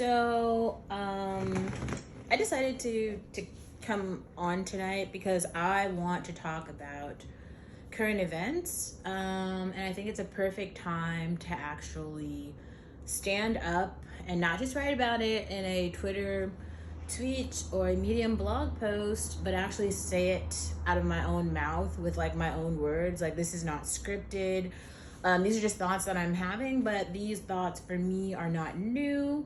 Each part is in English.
I decided to come on tonight because I want to talk about current events, and I think it's a perfect time to actually stand up and not just write about it in a Twitter tweet or a Medium blog post, but actually say it out of my own mouth with like my own words. Like, this is not scripted. These are just thoughts that I'm having, but these thoughts for me are not new.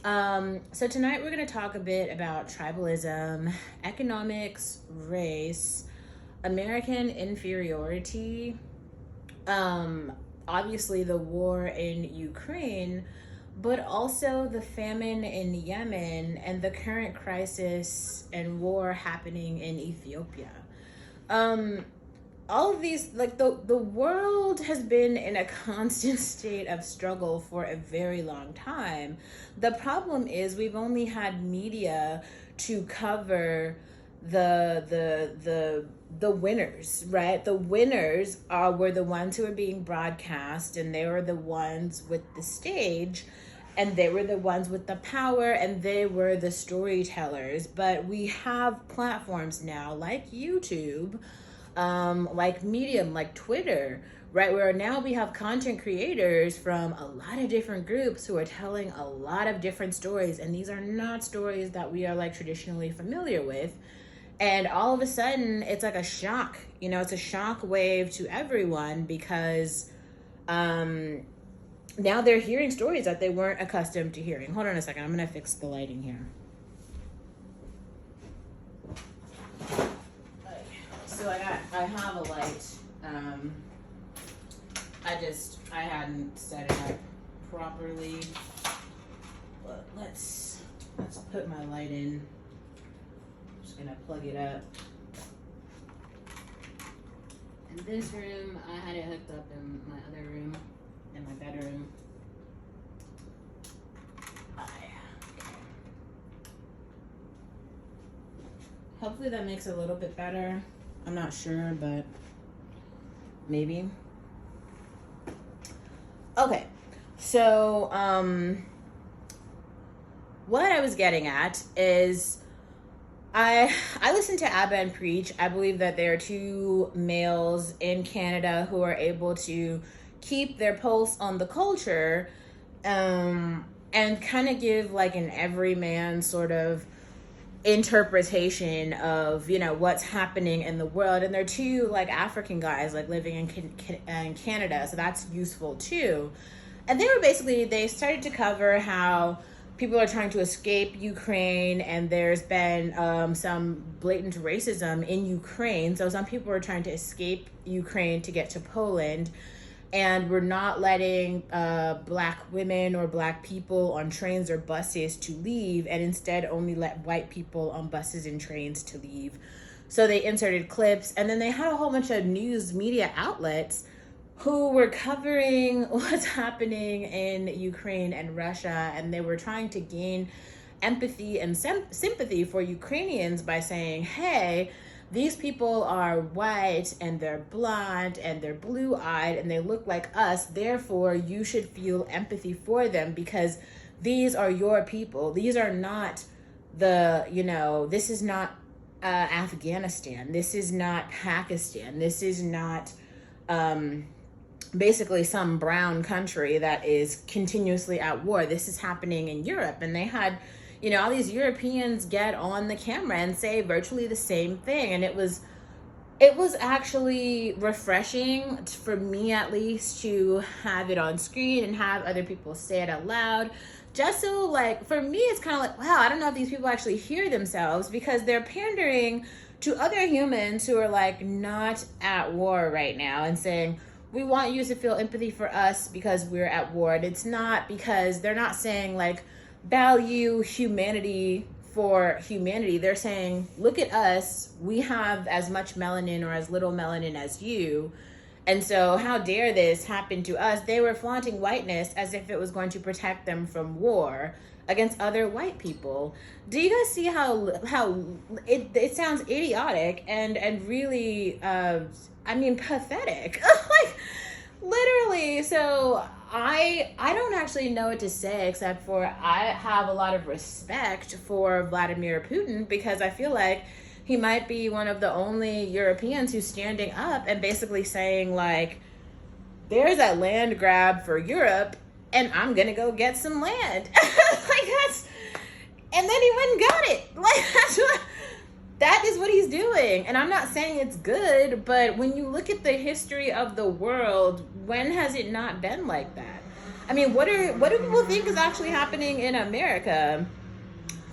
So tonight we're going to talk a bit about tribalism, economics, race, American inferiority, obviously the war in Ukraine, but also the famine in Yemen and the current crisis and war happening in Ethiopia. All of these, like the world has been in a constant state of struggle for a very long time. The problem is we've only had media to cover the winners, right? The winners were the ones who were being broadcast, and they were the ones with the stage, and they were the ones with the power, and they were the storytellers. But we have platforms now like YouTube, like Medium, like Twitter, right, where now we have content creators from a lot of different groups who are telling a lot of different stories, and these are not stories that we are like traditionally familiar with. And all of a sudden it's like a shock, it's a shock wave to everyone because now they're hearing stories that they weren't accustomed to hearing. Hold on a second, I'm gonna fix the lighting here. So I have a light. I hadn't set it up properly. But let's put my light in. I'm just gonna plug it up. In this room, I had it hooked up in my other room, in my bedroom. Hopefully that makes it a little bit better. I'm not sure, but maybe. Okay, so what I was getting at is I listen to Abba and Preach. I believe that there are two males in Canada who are able to keep their pulse on the culture, and kind of give like an everyman sort of interpretation of what's happening in the world. And they're two like African guys like living in Canada, so that's useful too. And they started to cover how people are trying to escape Ukraine, and there's been some blatant racism in Ukraine. So some people are trying to escape Ukraine to get to Poland, and we're not letting black women or black people on trains or buses to leave, and instead only let white people on buses and trains to leave. So they inserted clips, and then they had a whole bunch of news media outlets who were covering what's happening in Ukraine and Russia, and they were trying to gain empathy and sympathy for Ukrainians by saying, hey, these people are white and they're blonde and they're blue-eyed and they look like us. Therefore, you should feel empathy for them because these are your people. These are not this is not Afghanistan. This is not Pakistan. This is not basically some brown country that is continuously at war. This is happening in Europe. And they had all these Europeans get on the camera and say virtually the same thing. And it was actually refreshing, for me at least, to have it on screen and have other people say it out loud. Just so, like, for me, it's kind of like, wow, I don't know if these people actually hear themselves, because they're pandering to other humans who are, like, not at war right now and saying, we want you to feel empathy for us because we're at war. And it's not because they're not saying, like, value humanity for humanity. They're saying, look at us, we have as much melanin or as little melanin as you, and so how dare this happen to us. They were flaunting whiteness as if it was going to protect them from war against other white people. Do you guys see how it sounds idiotic and really pathetic? Like, literally. So I don't actually know what to say except for I have a lot of respect for Vladimir Putin because I feel like he might be one of the only Europeans who's standing up and basically saying like, there's a land grab for Europe and I'm gonna go get some land. Like that's, and then he went and got it. Like that is what he's doing. And I'm not saying it's good, but when you look at the history of the world, when has it not been like that? I mean, what do people think is actually happening in America?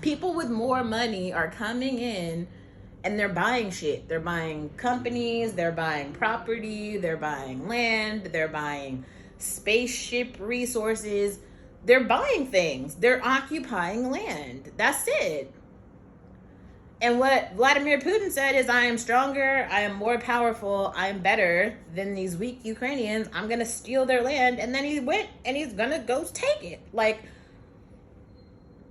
People with more money are coming in and they're buying shit. They're buying companies, they're buying property, they're buying land, they're buying spaceship resources. They're buying things. They're occupying land. That's it. And what Vladimir Putin said is, I am stronger, I am more powerful, I am better than these weak Ukrainians. I'm going to steal their land. And then he went and he's going to go take it. Like,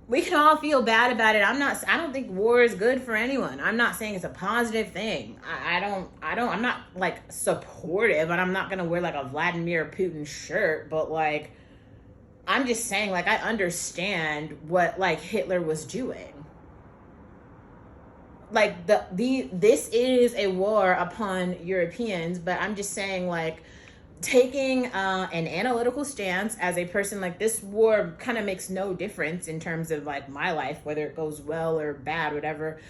we can all feel bad about it. I don't think war is good for anyone. I'm not saying it's a positive thing. I'm not like supportive, and I'm not going to wear like a Vladimir Putin shirt, but like, I'm just saying, like, I understand what like Hitler was doing. Like this is a war upon Europeans, but I'm just saying, like, taking an analytical stance as a person, like, this war kind of makes no difference in terms of like my life, whether it goes well or bad, whatever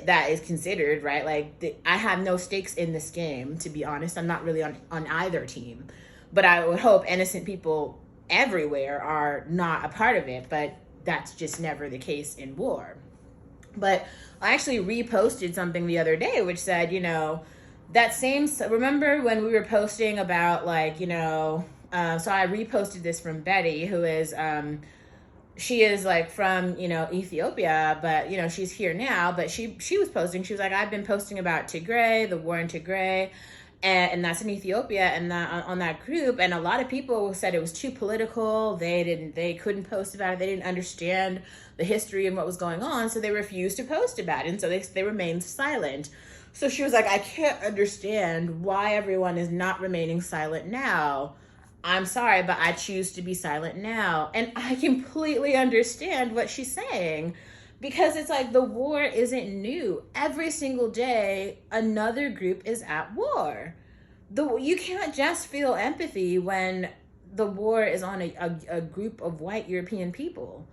that is considered, right? Like, I have no stakes in this game, to be honest. I'm not really on either team, but I would hope innocent people everywhere are not a part of it, but that's just never the case in war. But I actually reposted something the other day which said, that same, remember when we were posting about like, so I reposted this from Betty, who is, she is like from, Ethiopia, but, she's here now, but she was posting, she was like, I've been posting about Tigray, the war in Tigray, and that's in Ethiopia, and that on that group, and a lot of people said it was too political. They couldn't post about it. They didn't understand the history and what was going on, so they refused to post about it, and so they remained silent. So she was like, I can't understand why everyone is not remaining silent now. I'm sorry, but I choose to be silent now. And I completely understand what she's saying, because it's like the war isn't new. Every single day, another group is at war. You can't just feel empathy when the war is on a group of white European people.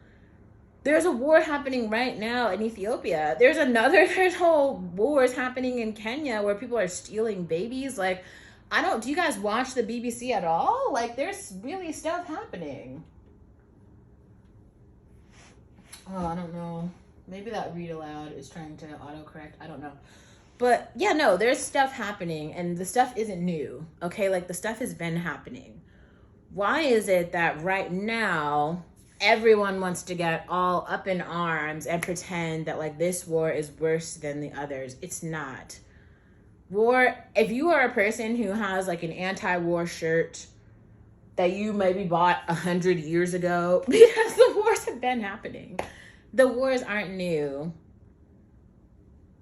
There's a war happening right now in Ethiopia. There's whole wars happening in Kenya where people are stealing babies. Like, do you guys watch the BBC at all? Like, there's really stuff happening. Oh, I don't know. Maybe that read aloud is trying to autocorrect. I don't know. But yeah, no, there's stuff happening, and the stuff isn't new. Okay, like, the stuff has been happening. Why is it that right now everyone wants to get all up in arms and pretend that like this war is worse than the others? It's not. War, if you are a person who has like an anti-war shirt that you maybe bought 100 years ago, because the wars have been happening. The wars aren't new.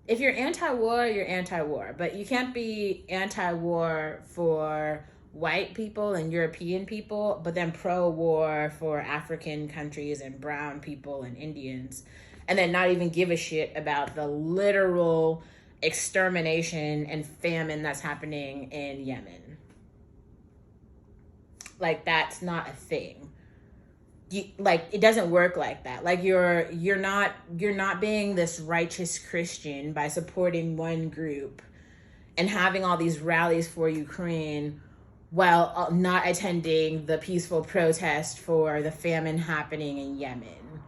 If you're anti-war, you're anti-war, but you can't be anti-war for white people and European people, but then pro-war for African countries and brown people and Indians, and then not even give a shit about the literal extermination and famine that's happening in Yemen. Like, that's not a thing. It doesn't work like that. Like, you're not being this righteous Christian by supporting one group and having all these rallies for Ukraine while not attending the peaceful protest for the famine happening in Yemen.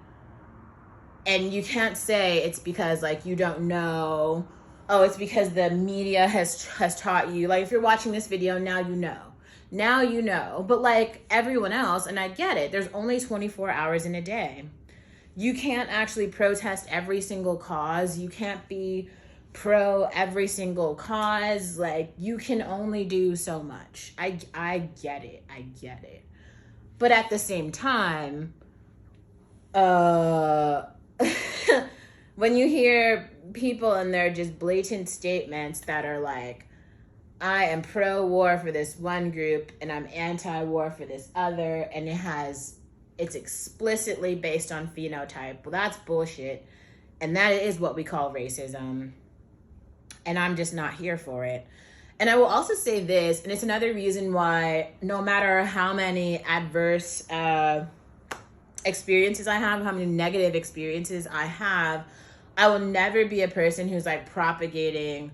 And you can't say it's because like you don't know. Oh, it's because the media has taught you. Like, if you're watching this video, now you know. Now you know. But like everyone else, and I get it, there's only 24 hours in a day. You can't actually protest every single cause. You can't be pro every single cause. Like, you can only do so much. I get it. I get it. But at the same time, when you hear people and their just blatant statements that are like, I am pro-war for this one group and I'm anti-war for this other, and it's explicitly based on phenotype. Well, that's bullshit. And that is what we call racism. And I'm just not here for it. And I will also say this, and it's another reason why no matter how many adverse experiences I have, how many negative experiences I have, I will never be a person who's like propagating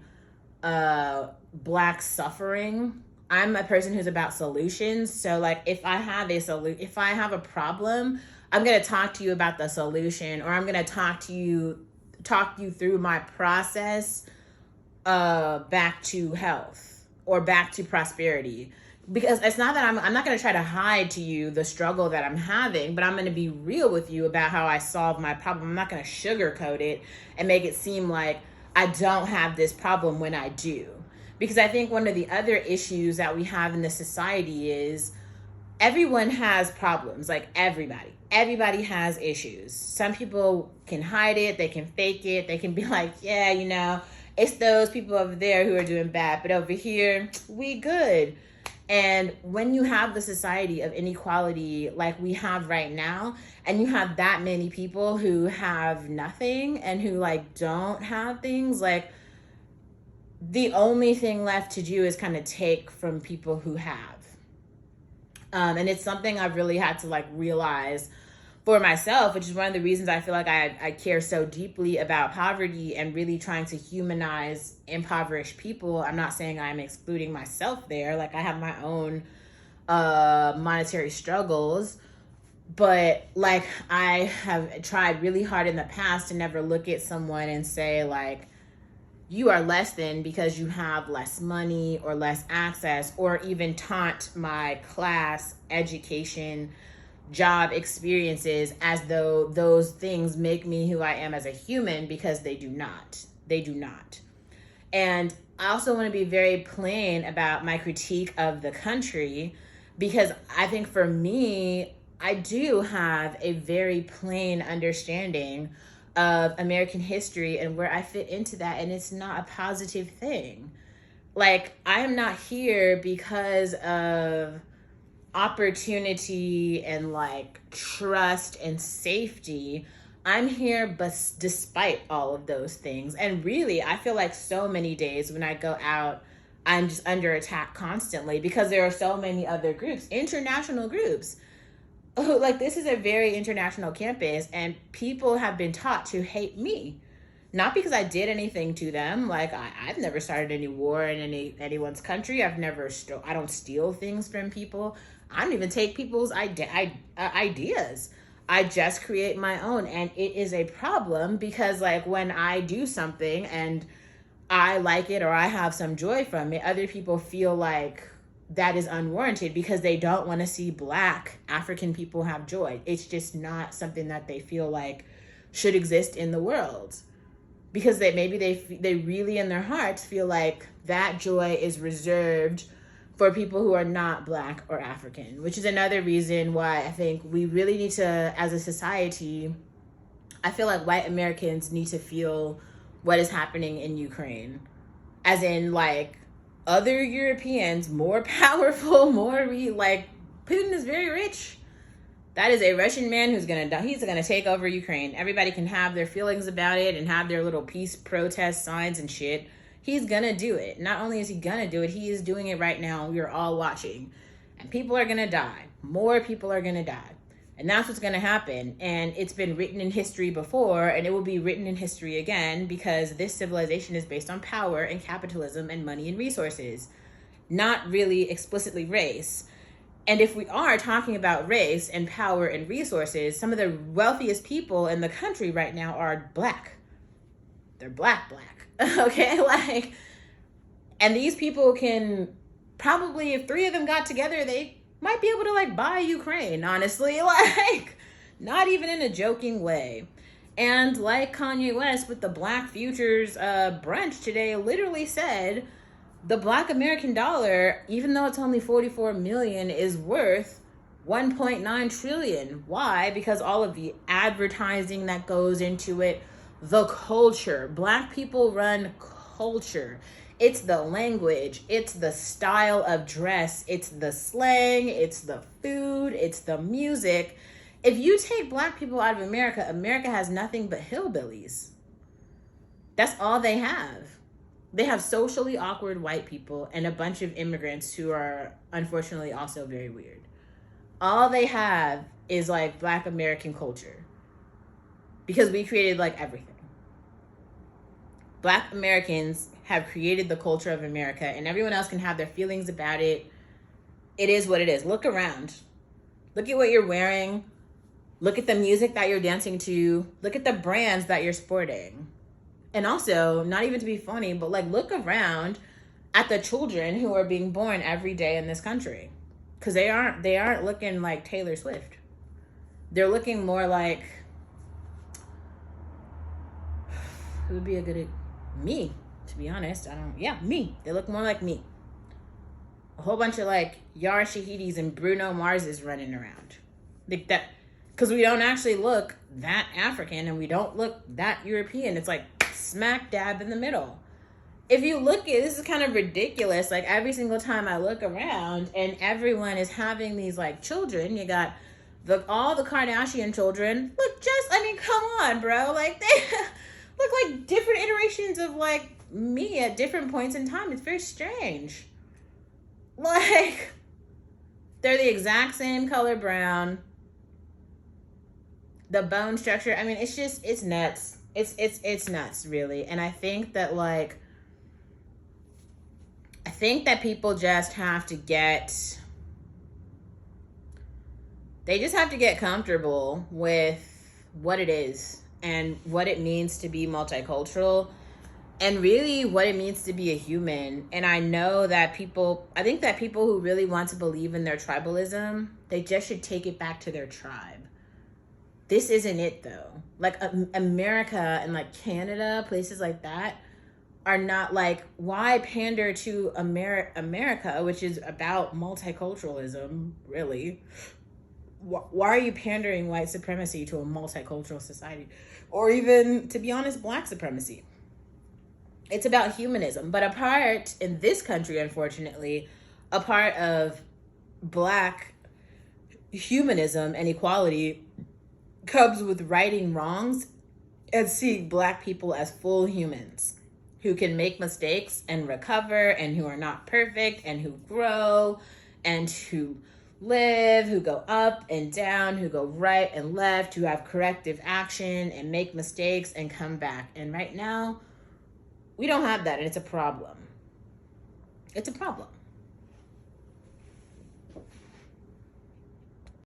Black suffering. I'm a person who's about solutions. So like if I have a problem, I'm going to talk to you about the solution, or I'm going to talk you through my process back to health or back to prosperity. Because it's not that I'm not going to try to hide to you the struggle that I'm having, but I'm going to be real with you about how I solve my problem. I'm not going to sugarcoat it and make it seem like I don't have this problem when I do. Because I think one of the other issues that we have in this society is everyone has problems. Like everybody has issues. Some people can hide it, they can fake it, they can be like, yeah, you know, it's those people over there who are doing bad, but over here, we good. And when you have the society of inequality like we have right now, and you have that many people who have nothing and who like don't have things, like the only thing left to do is kind of take from people who have. And it's something I've really had to like realize for myself, which is one of the reasons I feel like I care so deeply about poverty and really trying to humanize impoverished people. I'm not saying I'm excluding myself there. Like I have my own monetary struggles, but like I have tried really hard in the past to never look at someone and say like, you are less than because you have less money or less access, or even taunt my class, education, job experiences as though those things make me who I am as a human, because they do not. They do not. And I also want to be very plain about my critique of the country, because I think for me, I do have a very plain understanding of American history and where I fit into that, and it's not a positive thing. Like, I am not here because of opportunity and like trust and safety. I'm here but despite all of those things. And really, I feel like so many days when I go out, I'm just under attack constantly because there are so many other groups, international groups. Oh, like this is a very international campus, and people have been taught to hate me. Not because I did anything to them. Like I've never started any war in anyone's country. I don't steal things from people. I don't even take people's ideas. I just create my own, and it is a problem because like when I do something and I like it or I have some joy from it, other people feel like that is unwarranted because they don't want to see Black African people have joy. It's just not something that they feel like should exist in the world, because they really in their hearts feel like that joy is reserved for people who are not Black or African, which is another reason why I think we really need to, as a society, I feel like white Americans need to feel what is happening in Ukraine, as in like other Europeans, more powerful, like Putin is very rich. That is a Russian man who's going to die. He's going to take over Ukraine. Everybody can have their feelings about it and have their little peace protest signs and shit. He's going to do it. Not only is he going to do it, he is doing it right now. We are all watching. And people are going to die. More people are going to die. And that's what's going to happen. And it's been written in history before, and it will be written in history again, because this civilization is based on power and capitalism and money and resources, not really explicitly race. And if we are talking about race and power and resources, some of the wealthiest people in the country right now are Black. They're Black. Okay? Like, and these people can probably, if 3 of them got together, they might be able to like buy Ukraine, honestly. Like, not even in a joking way. And like Kanye West with the Black Futures brunch today literally said, the Black American dollar, even though it's only 44 million, is worth 1.9 trillion. Why? Because all of the advertising that goes into it, the culture. Black people run culture. It's the language, it's the style of dress, it's the slang, it's the food, it's the music. If you take black people out of America, America has nothing but hillbillies. That's all they have. They have socially awkward white people and a bunch of immigrants who are unfortunately also very weird. All they have is like black American culture because we created like everything. Black Americans have created the culture of America, and everyone else can have their feelings about it. It is what it is. Look around. Look at what you're wearing. Look at the music that you're dancing to. Look at the brands that you're sporting. And also, not even to be funny, but like look around at the children who are being born every day in this country. Because they aren't looking like Taylor Swift. They're looking more like, who would be a good, me, to be honest. Me. They look more like me. A whole bunch of like Yara Shahidis and Bruno Marses running around. Like that, because we don't actually look that African and we don't look that European. It's like smack dab in the middle. If you look at this is kind of ridiculous. Like every single time I look around and everyone is having these like children, you got all the Kardashian children look come on, bro. Like they look like different iterations of like me at different points in time. It's very strange. Like they're the exact same color brown. The bone structure, I mean, it's nuts. It's nuts, really. And I think that people just have to get comfortable with what it is and what it means to be multicultural and really what it means to be a human. And I think that people who really want to believe in their tribalism, they just should take it back to their tribe. This isn't it though. Like America and like Canada, places like that are not like, why pander to America, which is about multiculturalism, really? Why are you pandering white supremacy to a multicultural society? Or even, to be honest, black supremacy? It's about humanism. But in this country, unfortunately, a part of black humanism and equality comes with righting wrongs and seeing black people as full humans who can make mistakes and recover and who are not perfect and who grow and who live, who go up and down, who go right and left, who have corrective action and make mistakes and come back. And right now, we don't have that, and it's a problem. It's a problem.